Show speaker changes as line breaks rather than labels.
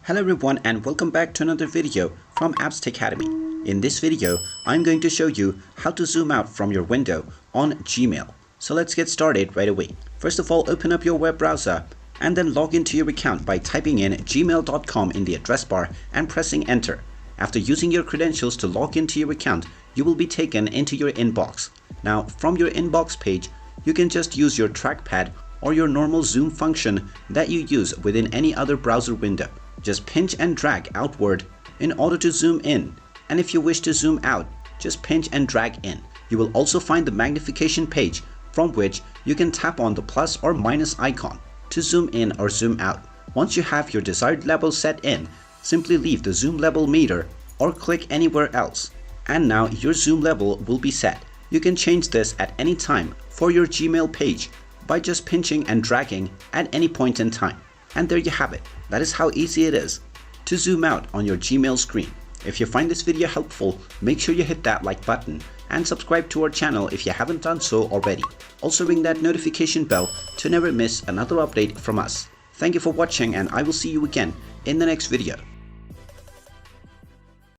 Hello everyone and welcome back to another video from Apps Academy. In this video, I'm going to show you how to zoom out from your window on Gmail. So let's get started right away. First of all, open up your web browser and then log into your account by typing in gmail.com in the address bar and pressing enter. After using your credentials to log into your account, you will be taken into your inbox. Now, from your inbox page, you can just use your trackpad or your normal zoom function that you use within any other browser window. Just pinch and drag outward in order to zoom in, and if you wish to zoom out, just pinch and drag in. You will also find the magnification page from which you can tap on the plus or minus icon to zoom in or zoom out. Once you have your desired level set in, simply leave the zoom level meter or click anywhere else, and now your zoom level will be set. You can change this at any time for your Gmail page by just pinching and dragging at any point in time. And there you have it. That is how easy it is to zoom out on your Gmail screen. If you find this video helpful, make sure you hit that like button and subscribe to our channel if you haven't done so already. Also ring that notification bell to never miss another update from us. Thank you for watching, and I will see you again in the next video.